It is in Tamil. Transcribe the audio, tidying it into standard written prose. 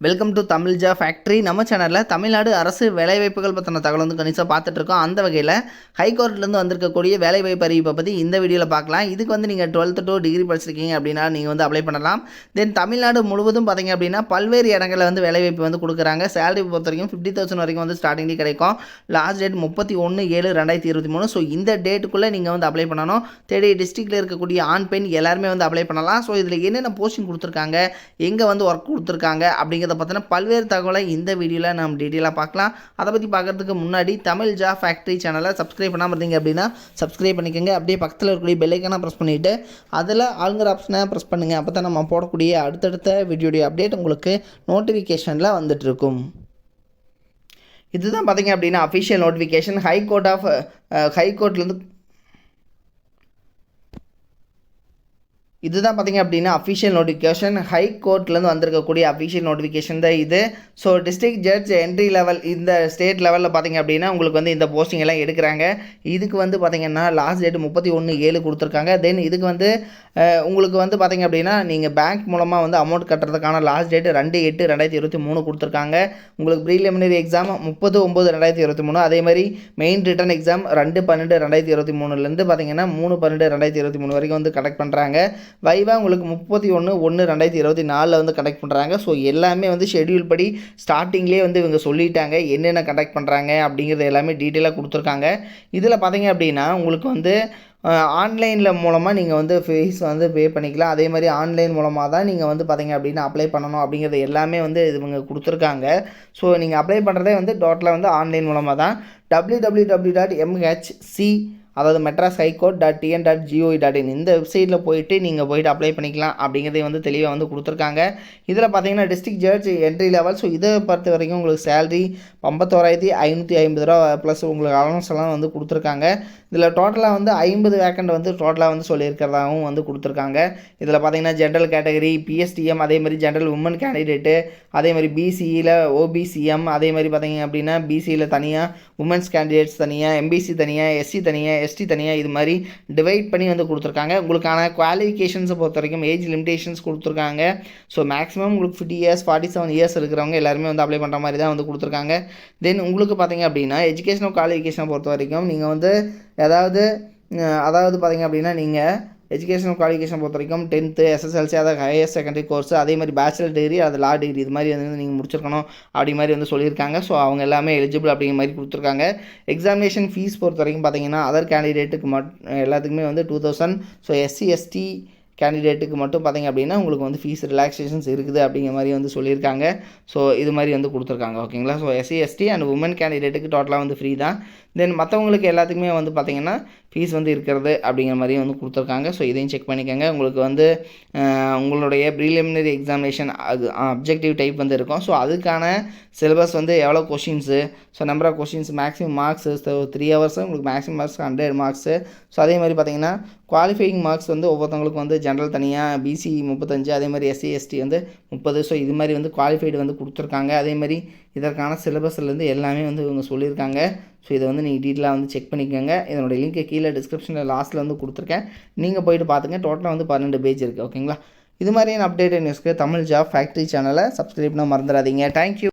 வெல்கம் டு தமிழ் ஜா ஃபேக்ட்ரி. நம்ம சேனலில் தமிழ்நாடு அரசு வேலைவாய்ப்புகள் பற்றின தகவல் வந்து கணிசாக பார்த்துட்ருக்கோம். அந்த வகையில் ஹைகோர்ட்லேருந்து வந்திருக்கக்கூடிய வேலைவாய்ப்பு அறிவிப்பை பற்றி இந்த வீடியோவில் பார்க்கலாம். இதுக்கு வந்து நீங்கள் 12th to டிகிரி படிச்சிருக்கீங்க அப்படின்னா நீங்கள் வந்து அப்ளை பண்ணலாம். தென் தமிழ்நாடு முழுவதும் பார்த்தீங்க அப்படின்னா பல்வேறு இடங்களில் வந்து வேலைவாய்ப்பு வந்து கொடுக்குறாங்க. சேலரி பொறுத்த வரைக்கும் 50,000 வரைக்கும் வந்து ஸ்டார்டிங்லேயே கிடைக்கும். Last date 31/7/2023. ஸோ இந்த டேட்டுக்குள்ளே நீங்கள் வந்து அப்ளை பண்ணணும். தேடி டிஸ்ட்ரிக்டில் இருக்கக்கூடிய ஆண் பெண் எல்லாருமே வந்து அப்ளை பண்ணலாம். ஸோ இதில் என்னென்ன போஸ்டிங் கொடுத்துருக்காங்க, எங்கே வந்து ஒர்க் கொடுத்துருக்காங்க அப்படிங்கிறத பற்றின பல்வேறு தகவலை இந்த வீடியோவில் நம்ம டீட்டெயிலாக பார்க்கலாம். அதை பற்றி பார்க்குறதுக்கு முன்னாடி தமிழ் ஜா ஃபேக்ட்ரி சேனலை சப்ஸ்கிரைப் பண்ணாமல் இருந்தீங்க அப்படின்னா சப்ஸ்கிரைப் பண்ணிக்கோங்க. அப்படியே பக்கத்தில் இருக்கக்கூடிய பெல் ஐக்கானை ப்ரெஸ் பண்ணிவிட்டு அதில் ஆளுங்கிற ஆப்ஷனை ப்ரெஸ் பண்ணுங்கள். அப்போ தான் நம்ம போடக்கூடிய அடுத்தடுத்த வீடியோடைய அப்டேட் உங்களுக்கு நோட்டிஃபிகேஷனில் வந்துட்டுருக்கும். இதுதான் பார்த்தீங்க அப்படின்னா அஃபிஷியல் நோட்டிஃபிகேஷன் ஹைகோர்ட்லேருந்து இதுதான் பார்த்திங்க அப்படின்னா அஃபிஷியல் நோட்டிஃபிகேஷன் ஹைகோர்ட்லேருந்து வந்திருக்கக்கூடிய அஃபிஷியல் நோட்டிஃபிகேஷன் தான் இது. So district judge entry level இந்த ஸ்டேட் லெவலில் பார்த்திங்க அப்படின்னா உங்களுக்கு வந்து இந்த போஸ்டிங் எல்லாம் எடுக்கிறாங்க. இதுக்கு வந்து பார்த்திங்கன்னா லாஸ்ட் டேட் 31/7 கொடுத்துருக்காங்க. தென் இதுக்கு வந்து உங்களுக்கு வந்து பார்த்திங்க அப்படின்னா நீங்கள் பேங்க் மூலமாக வந்து அமௌண்ட் கட்டுறதுக்கான லாஸ்ட் டேட் 2/8/2023 கொடுத்துருக்காங்க. உங்களுக்கு ப்ரீலிமினரி எக்ஸாம் 30/9/2023. அதே மாதிரி மெயின் ரிட்டன் எக்ஸாம் 2/12/2023லேருந்து பார்த்திங்கன்னா 3/12/2023 வரைக்கும் வந்து கண்டக்ட் பண்ணுறாங்க. வைவா உங்களுக்கு 31/1/2024 வந்து கண்டக்ட் பண்ணுறாங்க. ஸோ எல்லாமே வந்து ஷெட்யூல் படி ஸ்டார்டிங்லேயே வந்து இவங்க சொல்லிட்டாங்க என்னென்ன கண்டக்ட் பண்ணுறாங்க அப்படிங்கிறது எல்லாமே டீட்டெயிலாக கொடுத்துருக்காங்க. இதில் பார்த்தீங்க அப்படின்னா உங்களுக்கு வந்து ஆன்லைனில் மூலமாக நீங்கள் வந்து ஃபீஸ் வந்து பே பண்ணிக்கலாம். அதே மாதிரி ஆன்லைன் மூலமாக தான் நீங்கள் வந்து பார்த்தீங்க அப்படின்னா அப்ளை பண்ணணும் அப்படிங்கிறது எல்லாமே வந்து இவங்க கொடுத்துருக்காங்க. ஸோ நீங்கள் அப்ளை பண்ணுறதே வந்து டோட்டலாக வந்து ஆன்லைன் மூலமாக தான். www.mhc அதாவது மெட்ராஸ் high-court.tn.gov.in இந்த வெப்சைட்டில் போயிட்டு அப்ளை பண்ணிக்கலாம் அப்படிங்கிறதே வந்து தெளிவாக வந்து கொடுத்துருக்காங்க. இதில் பார்த்தீங்கன்னா district judge entry level. So இதை பொறுத்த வரைக்கும் உங்களுக்கு சேலரி 51,550 ரூபா ப்ளஸ் உங்களுக்கு அலவன்ஸ் எல்லாம் வந்து கொடுத்துருக்காங்க. இதில் டோட்டலாக வந்து 50 வேக்கண்ட் வந்து டோட்டலாக வந்து சொல்லியிருக்கிறதாகவும் வந்து கொடுத்துருக்காங்க. இதில் பார்த்தீங்கன்னா ஜென்ரல் கேட்டகரி, பிஎஸ்டிஎம், அதே மாதிரி ஜென்ரல் உமன் கேண்டிடேட்டு, அதே மாதிரி பிசியில் ஓபிசிஎம், அதே மாதிரி பார்த்தீங்க அப்படின்னா பிசியில் தனியாக, உமன்ஸ் கேண்டிடேட்ஸ் தனியாக, எம்பிசி தனியாக, எஸ்சி தனியாக, எஸ்டி தனியாக, இது மாதிரி டிவைட் பண்ணி வந்து கொடுத்துருக்காங்க. உங்களுக்கான குவாலிஃபிகேஷன்ஸை பொறுத்த வரைக்கும் ஏஜ் லிமிடேஷன்ஸ் கொடுத்துருக்காங்க. ஸோ மேக்ஸிமம் உங்களுக்கு 50 இயர்ஸ் 47 இயர்ஸ் இருக்கிறவங்க எல்லாருமே வந்து அப்ளை பண்ணுற மாதிரி தான் வந்து கொடுத்துருக்காங்க. தென் உங்களுக்கு பார்த்தீங்க அப்படின்னா எஜுகேஷனல் குவாலிஃபிகேஷனை பொறுத்த வரைக்கும் நீங்கள் வந்து அதாவது பார்த்தீங்க அப்படின்னா நீங்கள் எஜுகேஷனல் குவாலிஃபிகேஷன் பொறுத்த வரைக்கும் 10th SSLC, அதாவது ஹையர் செகண்டரி கோர்ஸ், அதே மாதிரி பேச்சுலர் டிகிரி, அது லா டிகிரி, இது மாதிரி வந்து நீங்கள் முடிச்சிருக்கணும் அப்படி மாதிரி வந்து சொல்லியிருக்காங்க. ஸோ அவங்க எல்லாமே எலிஜிபிள் அப்படிங்கிற மாதிரி கொடுத்துருக்காங்க. எக்ஸாமினேஷன் ஃபீஸ் பொறுத்த வரைக்கும் பார்த்தீங்கன்னா அதர் கேண்டிடேட்டுக்கு எல்லாத்துக்குமே வந்து 2,000. ஸோ SC ST கேண்டிடேட்டுக்கு மட்டும் பார்த்திங்க அப்படின்னா உங்களுக்கு வந்து ஃபீஸ் ரிலாக்ஸேஷன்ஸ் இருக்குது அப்படிங்கிற மாதிரி வந்து சொல்லியிருக்காங்க. ஸோ இது மாதிரி வந்து கொடுத்துருக்காங்க. ஓகேங்களா. So SC ST and women கேண்டிடேட்டுக்கு டோட்டலாக வந்து ஃப்ரீ தான். தென் மற்றவங்களுக்கு எல்லாத்துக்குமே வந்து பார்த்திங்கன்னா ஃபீஸ் வந்து இருக்கிறது அப்படிங்கிற மாதிரி வந்து கொடுத்துருக்காங்க. ஸோ இதையும் செக் பண்ணிக்கோங்க. உங்களுக்கு வந்து உங்களுடைய ப்ரீலிமினரி எக்ஸாமினேஷன் அப்ஜெக்டிவ் டைப் வந்து இருக்கும். ஸோ அதுக்கான சிலபஸ் வந்து எவ்வளோ questions, so number of questions, maximum marks, so 3 hours உங்களுக்கு மேக்ஸிமம் மார்க்ஸ் 100 மார்க்ஸு. ஸோ அதே மாதிரி பார்த்திங்கன்னா குவாலிஃபையிங் மார்க்ஸ் வந்து ஒவ்வொருத்தவங்களுக்கு வந்து ஜென்ரல் தனியாக, பிசி 35, அதே மாதிரி SC ST வந்து 30. ஸோ இது மாதிரி வந்து குவாலிஃபைடு வந்து கொடுத்துருக்காங்க. அதே மாதிரி இதற்கான சிலபஸ்லேருந்து எல்லாமே வந்து இவங்க சொல்லியிருக்காங்க. ஸோ இதை வந்து நீங்கள் டீட்டெயிலாக வந்து செக் பண்ணிக்கோங்க. இதனுடைய லிங்க்கை கீழே டிஸ்கிரிப்ஷனில் லாஸ்ட்டில் வந்து கொடுத்துருக்கேன். நீங்கள் போய்ட்டு பார்த்துங்க. டோட்டலாக வந்து 12 பேஜ் இருக்குது. ஓகேங்களா. இது மாதிரியான அப்டேட் நியூஸ்க்கு தமிழ் ஜாப் ஃபேக்ட்ரி சேனலை சப்ஸ்கிரைப் பண்ண மறந்துடாதீங்க. தேங்க்யூ.